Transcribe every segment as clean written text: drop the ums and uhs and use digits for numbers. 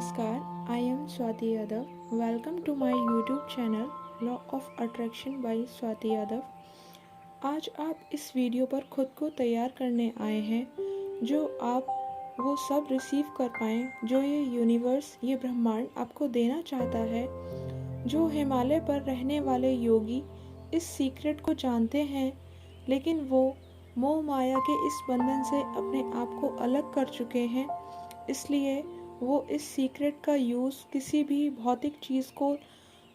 Namaskar, I am Swati Yadav. Welcome to my YouTube channel Law of Attraction by Swati Yadav. आज आप इस video पर खुद को तैयार करने आए हैं जो आप वो सब रिसीव कर पाएँ जो ये यूनिवर्स, ये ब्रह्मांड आपको देना चाहता है। जो हिमालय पर रहने वाले योगी इस सीक्रेट को जानते हैं, लेकिन वो मोह माया के इस बंधन से अपने आप को अलग कर चुके हैं, इसलिए वो इस सीक्रेट का यूज़ किसी भी भौतिक चीज़ को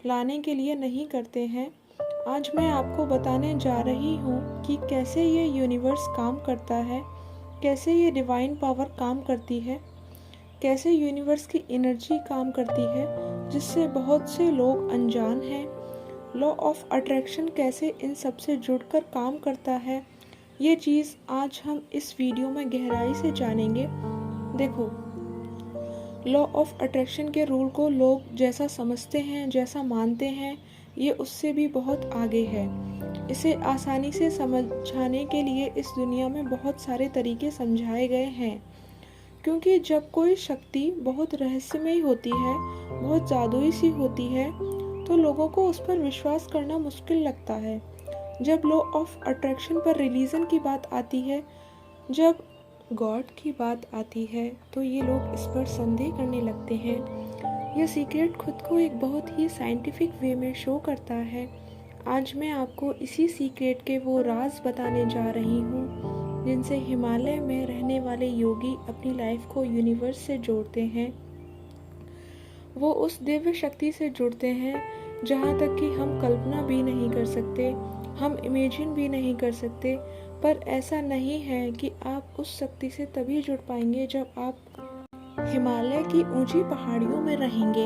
लाने के लिए नहीं करते हैं। आज मैं आपको बताने जा रही हूँ कि कैसे ये यूनिवर्स काम करता है, कैसे ये डिवाइन पावर काम करती है, कैसे यूनिवर्स की एनर्जी काम करती है जिससे बहुत से लोग अनजान हैं। लॉ ऑफ अट्रैक्शन कैसे इन सब से जुड़कर काम करता है, ये चीज़ आज हम इस वीडियो में गहराई से जानेंगे। देखो, लॉ ऑफ अट्रैक्शन के रूल को लोग जैसा समझते हैं, जैसा मानते हैं, ये उससे भी बहुत आगे है। इसे आसानी से समझाने के लिए इस दुनिया में बहुत सारे तरीके समझाए गए हैं, क्योंकि जब कोई शक्ति बहुत रहस्यमयी होती है, बहुत जादुई सी होती है, तो लोगों को उस पर विश्वास करना मुश्किल लगता है। जब लॉ ऑफ अट्रैक्शन पर रिलीजन की बात आती है, जब गॉड की बात आती है, तो ये लोग इस पर संदेह करने लगते हैं। यह सीक्रेट खुद को एक बहुत ही साइंटिफिक वे में शो करता है। आज मैं आपको इसी सीक्रेट के वो राज बताने जा रही हूँ जिनसे हिमालय में रहने वाले योगी अपनी लाइफ को यूनिवर्स से जोड़ते हैं। वो उस दिव्य शक्ति से जुड़ते हैं जहाँ तक कि हम कल्पना भी नहीं कर सकते, हम इमेजिन भी नहीं कर सकते। पर ऐसा नहीं है कि आप उस शक्ति से तभी जुड़ पाएंगे जब आप हिमालय की ऊंची पहाड़ियों में रहेंगे।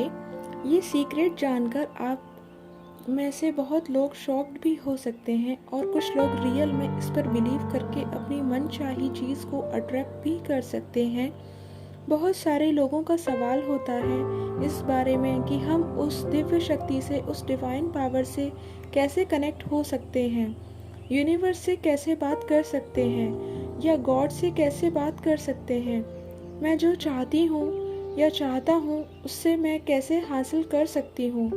ये सीक्रेट जानकर आप में से बहुत लोग शॉक्ड भी हो सकते हैं और कुछ लोग रियल में इस पर बिलीव करके अपनी मनचाही चीज़ को अट्रैक्ट भी कर सकते हैं। बहुत सारे लोगों का सवाल होता है इस बारे में कि हम उस दिव्य शक्ति से, उस डिवाइन पावर से कैसे कनेक्ट हो सकते हैं, यूनिवर्स से कैसे बात कर सकते हैं, या गॉड से कैसे बात कर सकते हैं। मैं जो चाहती हूँ या चाहता हूँ उससे मैं कैसे हासिल कर सकती हूँ।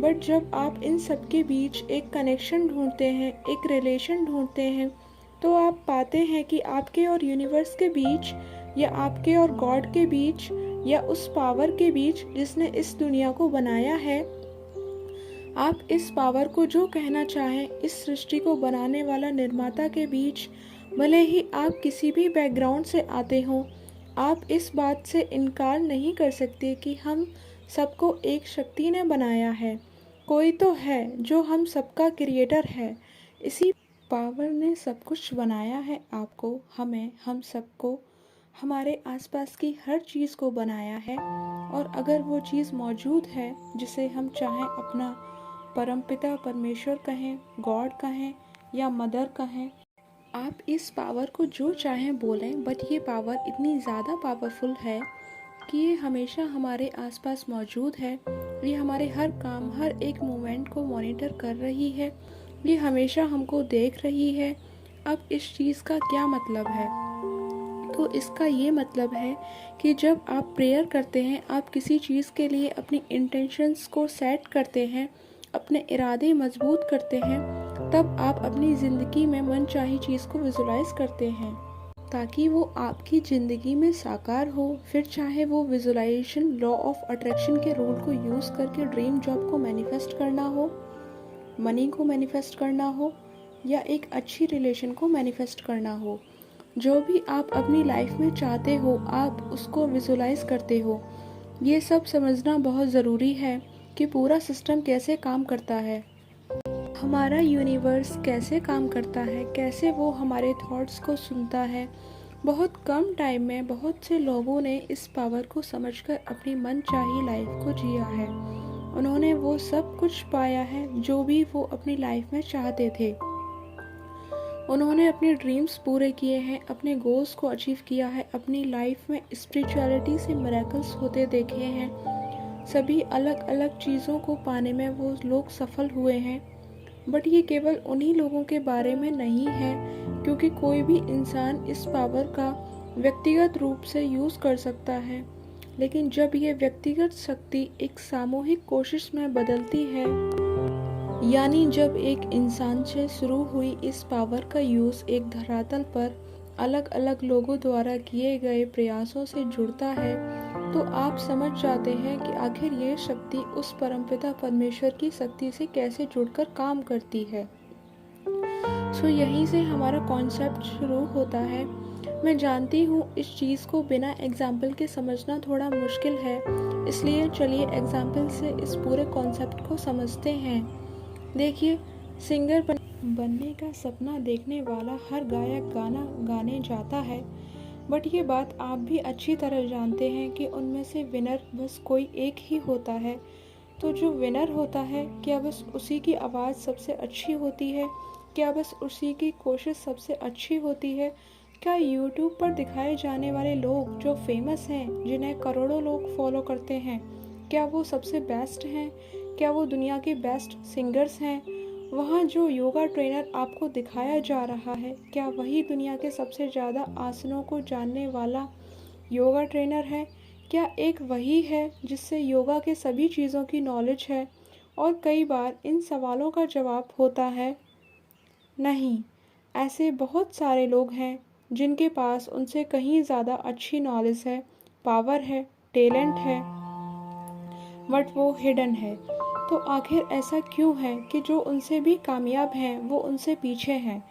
बट जब आप इन सब के बीच एक कनेक्शन ढूंढते हैं, एक रिलेशन ढूंढते हैं, तो आप पाते हैं कि आपके और यूनिवर्स के बीच, या आपके और गॉड के बीच, या उस पावर के बीच जिसने इस दुनिया को बनाया है, आप इस पावर को जो कहना चाहें, इस सृष्टि को बनाने वाला निर्माता के बीच, भले ही आप किसी भी बैकग्राउंड से आते हों, आप इस बात से इनकार नहीं कर सकते कि हम सबको एक शक्ति ने बनाया है। कोई तो है जो हम सबका क्रिएटर है। इसी पावर ने सब कुछ बनाया है, आपको, हमें, हम सबको, हमारे आसपास की हर चीज़ को बनाया है। और अगर वो चीज़ मौजूद है जिसे हम चाहें अपना परमपिता परमेश्वर कहें, गॉड कहें, या मदर कहें, आप इस पावर को जो चाहें बोलें, बट ये पावर इतनी ज़्यादा पावरफुल है कि ये हमेशा हमारे आसपास मौजूद है। ये हमारे हर काम, हर एक मोमेंट को मॉनिटर कर रही है। ये हमेशा हमको देख रही है। अब इस चीज़ का क्या मतलब है? तो इसका ये मतलब है कि जब आप प्रेयर करते हैं, आप किसी चीज़ के लिए अपनी इंटेंशंस को सेट करते हैं, अपने इरादे मजबूत करते हैं, तब आप अपनी ज़िंदगी में मनचाही चीज़ को विजुलाइज करते हैं ताकि वो आपकी ज़िंदगी में साकार हो। फिर चाहे वो विजुलाइजेशन लॉ ऑफ अट्रैक्शन के रूल को यूज़ करके ड्रीम जॉब को मैनिफेस्ट करना हो, मनी को मैनिफेस्ट करना हो, या एक अच्छी रिलेशन को मैनिफेस्ट करना हो। जो भी आप अपनी लाइफ में चाहते हो, आप उसको विजुलाइज करते हो। ये सब समझना बहुत ज़रूरी है कि पूरा सिस्टम कैसे काम करता है, हमारा यूनिवर्स कैसे काम करता है, कैसे वो हमारे थॉट्स को सुनता है। बहुत कम टाइम में बहुत से लोगों ने इस पावर को समझकर अपनी मनचाही लाइफ को जिया है। उन्होंने वो सब कुछ पाया है जो भी वो अपनी लाइफ में चाहते थे। उन्होंने अपने ड्रीम्स पूरे किए हैं, अपने गोल्स को अचीव किया है, अपनी लाइफ में स्पिरिचुअलिटी से मिरेकल्स होते देखे हैं। सभी अलग अलग चीज़ों को पाने में वो लोग सफल हुए हैं। बट ये केवल उन्हीं लोगों के बारे में नहीं है, क्योंकि कोई भी इंसान इस पावर का व्यक्तिगत रूप से यूज़ कर सकता है। लेकिन जब ये व्यक्तिगत शक्ति एक सामूहिक कोशिश में बदलती है, यानी जब एक इंसान से शुरू हुई इस पावर का यूज़ एक धरातल पर अलग अलग लोगों द्वारा किए गए प्रयासों से जुड़ता है, तो आप समझ जाते हैं कि आखिर ये शक्ति उस परमपिता परमेश्वर की शक्ति से कैसे जुड़कर काम करती है। यहीं से हमारा कॉन्सेप्ट शुरू होता है। मैं जानती हूँ इस चीज़ को बिना एग्जाम्पल के समझना थोड़ा मुश्किल है, इसलिए चलिए एग्जाम्पल से इस पूरे कॉन्सेप्ट को समझते हैं। देखिए, सिंगर बनने का सपना देखने वाला हर गायक गाना गाने जाता है, बट ये बात आप भी अच्छी तरह जानते हैं कि उनमें से विनर बस कोई एक ही होता है। तो जो विनर होता है, क्या बस उसी की आवाज़ सबसे अच्छी होती है? क्या बस उसी की कोशिश सबसे अच्छी होती है? क्या यूट्यूब पर दिखाए जाने वाले लोग जो फेमस हैं, जिन्हें करोड़ों लोग फॉलो करते हैं, क्या वो सबसे बेस्ट हैं? क्या वो दुनिया के बेस्ट सिंगर्स हैं? वहाँ जो योगा ट्रेनर आपको दिखाया जा रहा है, क्या वही दुनिया के सबसे ज़्यादा आसनों को जानने वाला योगा ट्रेनर है? क्या एक वही है जिससे योगा के सभी चीज़ों की नॉलेज है? और कई बार इन सवालों का जवाब होता है नहीं। ऐसे बहुत सारे लोग हैं जिनके पास उनसे कहीं ज़्यादा अच्छी नॉलेज है, पावर है, टैलेंट है, बट वो हिडन है। तो आखिर ऐसा क्यों है कि जो उनसे भी कामयाब हैं वो उनसे पीछे हैं?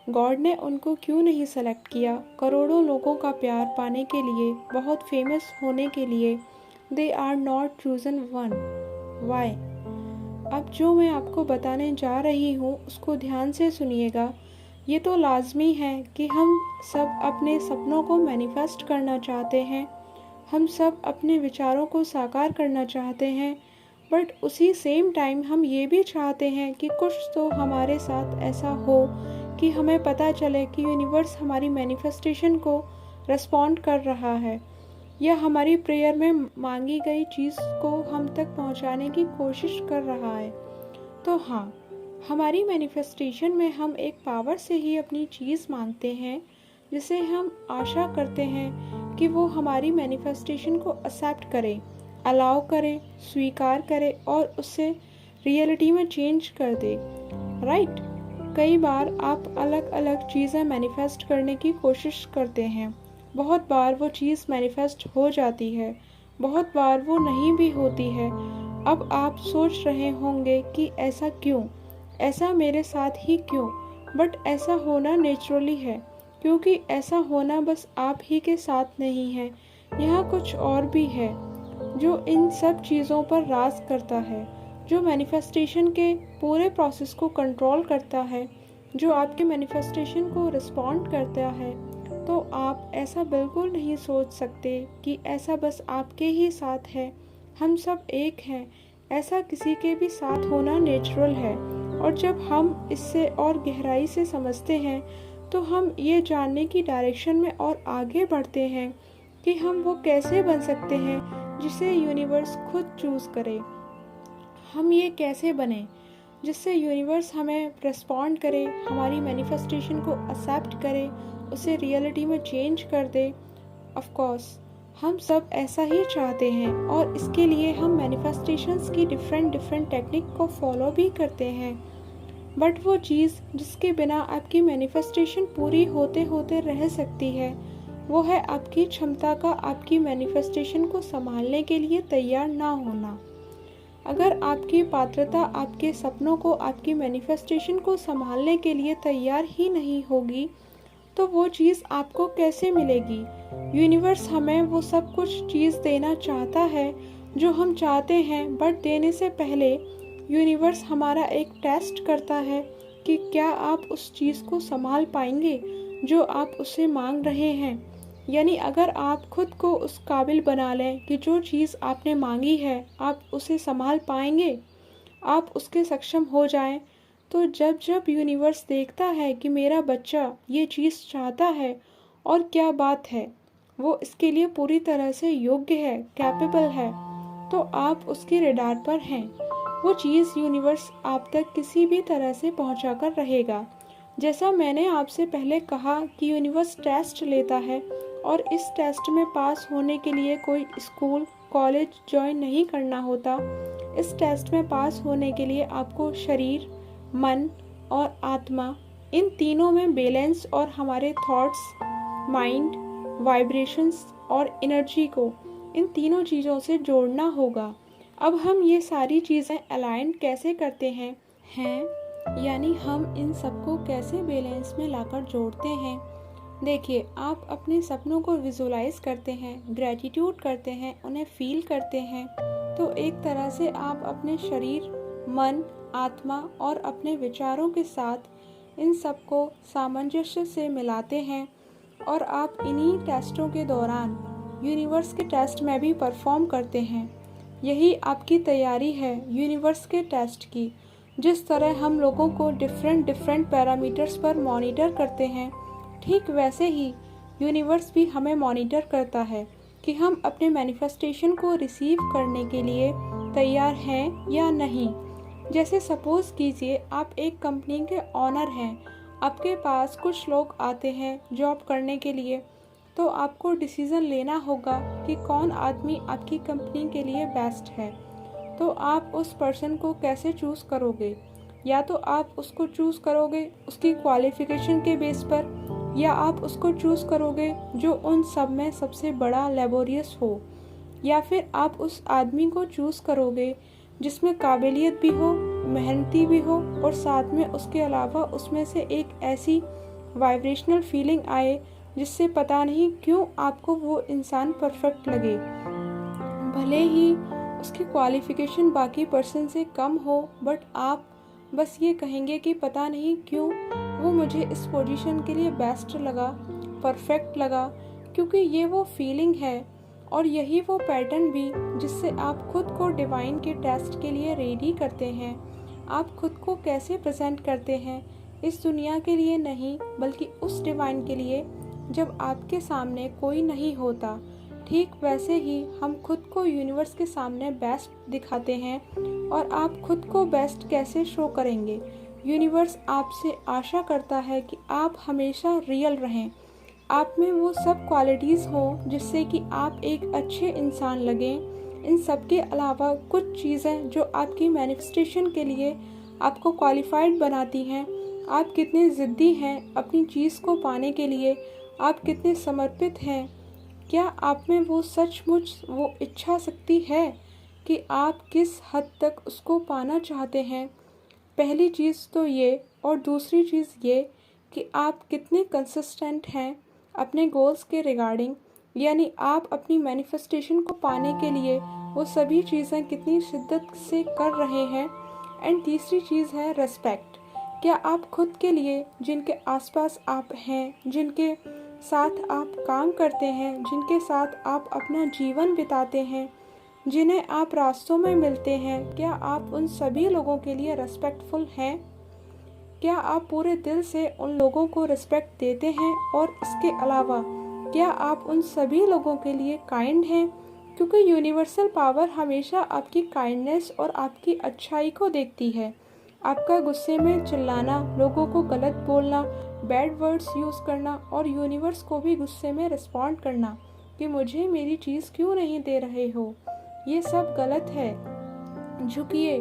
गॉड ने उनको क्यों नहीं सेलेक्ट किया करोड़ों लोगों का प्यार पाने के लिए, बहुत फेमस होने के लिए? They are not chosen one. Why? अब जो मैं आपको बताने जा रही हूँ उसको ध्यान से सुनिएगा। ये तो लाजमी है कि हम सब अपने सपनों को मैनिफेस्ट करना चाहते हैं, हम सब अपने विचारों को साकार करना चाहते हैं, बट उसी सेम टाइम हम ये भी चाहते हैं कि कुछ तो हमारे साथ ऐसा हो कि हमें पता चले कि यूनिवर्स हमारी मैनिफेस्टेशन को रिस्पॉन्ड कर रहा है, या हमारी प्रेयर में मांगी गई चीज़ को हम तक पहुंचाने की कोशिश कर रहा है। तो हाँ, हमारी मैनिफेस्टेशन में हम एक पावर से ही अपनी चीज़ मांगते हैं, जिसे हम आशा करते हैं कि वो हमारी मैनिफेस्टेशन को एक्सेप्ट करे, अलाउ करे, स्वीकार करे और उससे रियलिटी में चेंज कर दे। राइट? कई बार आप अलग अलग चीज़ें मैनिफेस्ट करने की कोशिश करते हैं। बहुत बार वो चीज़ मैनिफेस्ट हो जाती है, बहुत बार वो नहीं भी होती है। अब आप सोच रहे होंगे कि ऐसा क्यों, ऐसा मेरे साथ ही क्यों? बट ऐसा होना नेचुरली है, क्योंकि ऐसा होना बस आप ही के साथ नहीं है, यहाँ कुछ और भी है जो इन सब चीज़ों पर राज करता है, जो मैनिफेस्टेशन के पूरे प्रोसेस को कंट्रोल करता है, जो आपके मैनिफेस्टेशन को रिस्पॉन्ड करता है। तो आप ऐसा बिल्कुल नहीं सोच सकते कि ऐसा बस आपके ही साथ है। हम सब एक हैं, ऐसा किसी के भी साथ होना नेचुरल है। और जब हम इससे और गहराई से समझते हैं तो हम ये जानने की डायरेक्शन में और आगे बढ़ते हैं कि हम वो कैसे बन सकते हैं जिसे यूनिवर्स खुद चूज़ करे। हम ये कैसे बने जिससे यूनिवर्स हमें रिस्पॉन्ड करे, हमारी मैनिफेस्टेशन को एक्सेप्ट करे, उसे रियलिटी में चेंज कर दे। ऑफ कोर्स हम सब ऐसा ही चाहते हैं और इसके लिए हम मैनिफेस्टेशंस की डिफरेंट टेक्निक को फॉलो भी करते हैं। बट वो चीज़ जिसके बिना आपकी मैनिफेस्टेशन पूरी होते होते रह सकती है, वो है आपकी क्षमता का आपकी मैनिफेस्टेशन को संभालने के लिए तैयार ना होना। अगर आपकी पात्रता आपके सपनों को, आपकी मैनिफेस्टेशन को संभालने के लिए तैयार ही नहीं होगी, तो वो चीज़ आपको कैसे मिलेगी? यूनिवर्स हमें वो सब कुछ चीज़ देना चाहता है जो हम चाहते हैं, बट देने से पहले यूनिवर्स हमारा एक टेस्ट करता है कि क्या आप उस चीज़ को संभाल पाएंगे जो आप उससे मांग रहे हैं। यानी अगर आप खुद को उस काबिल बना लें कि जो चीज़ आपने मांगी है आप उसे संभाल पाएंगे, आप उसके सक्षम हो जाएं, तो जब जब यूनिवर्स देखता है कि मेरा बच्चा ये चीज़ चाहता है और क्या बात है, वो इसके लिए पूरी तरह से योग्य है, कैपेबल है, तो आप उसके रडार पर हैं। वो चीज़ यूनिवर्स आप तक किसी भी तरह से पहुंचा कर रहेगा। जैसा मैंने आपसे पहले कहा कि यूनिवर्स टेस्ट लेता है और इस टेस्ट में पास होने के लिए कोई स्कूल कॉलेज ज्वाइन नहीं करना होता। इस टेस्ट में पास होने के लिए आपको शरीर, मन और आत्मा, इन तीनों में बैलेंस और हमारे थॉट्स, माइंड, वाइब्रेशंस और एनर्जी को, इन तीनों चीज़ों से जोड़ना होगा। अब हम ये सारी चीज़ें अलाइन कैसे करते हैं यानी हम इन सबको कैसे बैलेंस में लाकर जोड़ते हैं। देखिए, आप अपने सपनों को विजुलाइज करते हैं, ग्रेटिट्यूड करते हैं, उन्हें फील करते हैं, तो एक तरह से आप अपने शरीर, मन, आत्मा और अपने विचारों के साथ इन सबको सामंजस्य से मिलाते हैं और आप इन्हीं टेस्टों के दौरान यूनिवर्स के टेस्ट में भी परफॉर्म करते हैं। यही आपकी तैयारी है यूनिवर्स के टेस्ट की। जिस तरह हम लोगों को डिफरेंट पैरामीटर्स पर मॉनिटर करते हैं, ठीक वैसे ही यूनिवर्स भी हमें मॉनिटर करता है कि हम अपने मैनिफेस्टेशन को रिसीव करने के लिए तैयार हैं या नहीं। जैसे सपोज़ कीजिए आप एक कंपनी के ऑनर हैं, आपके पास कुछ लोग आते हैं जॉब करने के लिए, तो आपको डिसीज़न लेना होगा कि कौन आदमी आपकी कंपनी के लिए बेस्ट है। तो आप उस पर्सन को कैसे चूज़ करोगे? या तो आप उसको चूज़ करोगे उसकी क्वालिफ़िकेशन के बेस पर, या आप उसको चूज़ करोगे जो उन सब में सबसे बड़ा लेबोरियस हो, या फिर आप उस आदमी को चूज़ करोगे जिसमें काबिलियत भी हो, मेहनती भी हो और साथ में उसके अलावा उसमें से एक ऐसी वाइब्रेशनल फीलिंग आए जिससे पता नहीं क्यों आपको वो इंसान परफेक्ट लगे। भले ही उसकी क्वालिफ़िकेशन बाकी पर्सन से कम हो, बट आप बस ये कहेंगे कि पता नहीं क्यों वो मुझे इस पोजीशन के लिए बेस्ट लगा, परफेक्ट लगा, क्योंकि ये वो फीलिंग है और यही वो पैटर्न भी जिससे आप खुद को डिवाइन के टेस्ट के लिए रेडी करते हैं। आप खुद को कैसे प्रेजेंट करते हैं इस दुनिया के लिए नहीं, बल्कि उस डिवाइन के लिए जब आपके सामने कोई नहीं होता। ठीक वैसे ही हम खुद को यूनिवर्स के सामने बेस्ट दिखाते हैं। और आप खुद को बेस्ट कैसे शो करेंगे? यूनिवर्स आपसे आशा करता है कि आप हमेशा रियल रहें, आप में वो सब क्वालिटीज़ हों जिससे कि आप एक अच्छे इंसान लगें। इन सब के अलावा कुछ चीज़ें जो आपकी मैनिफेस्टेशन के लिए आपको क्वालिफाइड बनाती हैं। आप कितने ज़िद्दी हैं अपनी चीज़ को पाने के लिए, आप कितने समर्पित हैं, क्या आप में वो सचमुच वो इच्छा शक्ति है कि आप किस हद तक उसको पाना चाहते हैं। पहली चीज़ तो ये, और दूसरी चीज़ ये कि आप कितने कंसिस्टेंट हैं अपने गोल्स के रिगार्डिंग, यानी आप अपनी मैनिफेस्टेशन को पाने के लिए वो सभी चीज़ें कितनी शिद्दत से कर रहे हैं। एंड तीसरी चीज़ है रेस्पेक्ट। क्या आप खुद के लिए, जिनके आसपास आप हैं, जिनके साथ आप काम करते हैं, जिनके साथ आप अपना जीवन बिताते हैं, जिन्हें आप रास्तों में मिलते हैं, क्या आप उन सभी लोगों के लिए रेस्पेक्टफुल हैं? क्या आप पूरे दिल से उन लोगों को रिस्पेक्ट देते हैं? और इसके अलावा क्या आप उन सभी लोगों के लिए काइंड हैं? क्योंकि यूनिवर्सल पावर हमेशा आपकी काइंडनेस और आपकी अच्छाई को देखती है। आपका गुस्से में चिल्लाना, लोगों को गलत बोलना, बैड वर्ड्स यूज़ करना और यूनिवर्स को भी गुस्से में रिस्पॉन्ड करना कि मुझे मेरी चीज़ क्यों नहीं दे रहे हो, ये सब गलत है। झुकिए,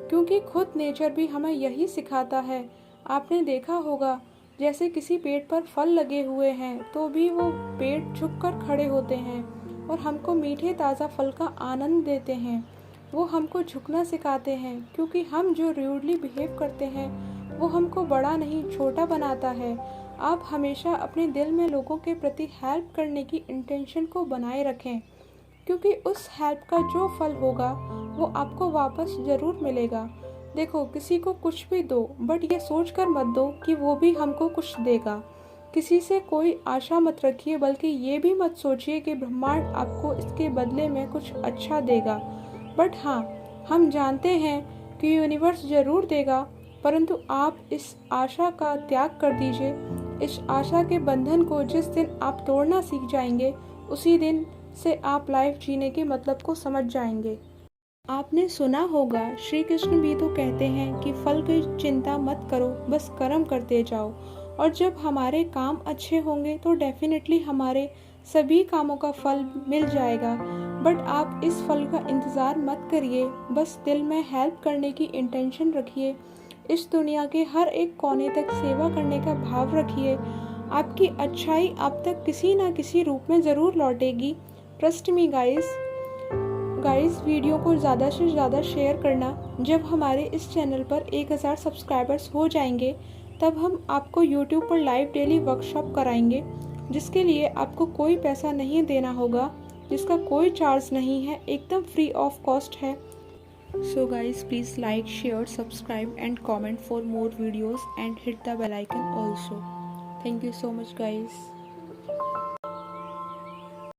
क्योंकि खुद नेचर भी हमें यही सिखाता है। आपने देखा होगा, जैसे किसी पेड़ पर फल लगे हुए हैं तो भी वो पेड़ झुककर खड़े होते हैं और हमको मीठे ताज़ा फल का आनंद देते हैं। वो हमको झुकना सिखाते हैं, क्योंकि हम जो रूडली बिहेव करते हैं वो हमको बड़ा नहीं छोटा बनाता है। आप हमेशा अपने दिल में लोगों के प्रति हेल्प करने की इंटेंशन को बनाए रखें, क्योंकि उस हेल्प का जो फल होगा वो आपको वापस ज़रूर मिलेगा। देखो, किसी को कुछ भी दो, बट ये सोच कर मत दो कि वो भी हमको कुछ देगा। किसी से कोई आशा मत रखिए, बल्कि ये भी मत सोचिए कि ब्रह्मांड आपको इसके बदले में कुछ अच्छा देगा। बट हाँ, हम जानते हैं कि यूनिवर्स ज़रूर देगा, परंतु आप इस आशा का त्याग कर दीजिए। इस आशा के बंधन को जिस दिन आप तोड़ना सीख जाएंगे, उसी दिन से आप लाइफ जीने के मतलब को समझ जाएंगे। आपने सुना होगा, श्री कृष्ण भी तो कहते हैं कि फल की चिंता मत करो, बस कर्म करते जाओ। और जब हमारे काम अच्छे होंगे तो डेफिनेटली हमारे सभी कामों का फल मिल जाएगा। बट आप इस फल का इंतज़ार मत करिए, बस दिल में हेल्प करने की इंटेंशन रखिए। इस दुनिया के हर एक कोने तक सेवा करने का भाव रखिए। आपकी अच्छाई आप तक किसी ना किसी रूप में ज़रूर लौटेगी। ट्रस्ट मी गाइस वीडियो को ज़्यादा से ज़्यादा शेयर करना। जब हमारे इस चैनल पर 1000 सब्सक्राइबर्स हो जाएंगे तब हम आपको यूट्यूब पर लाइव डेली वर्कशॉप कराएंगे, जिसके लिए आपको कोई पैसा नहीं देना होगा, जिसका कोई चार्ज नहीं है, एकदम फ्री ऑफ कॉस्ट है। So guys, please like, share, subscribe and comment for more videos and hit the bell icon also. Thank you so much guys.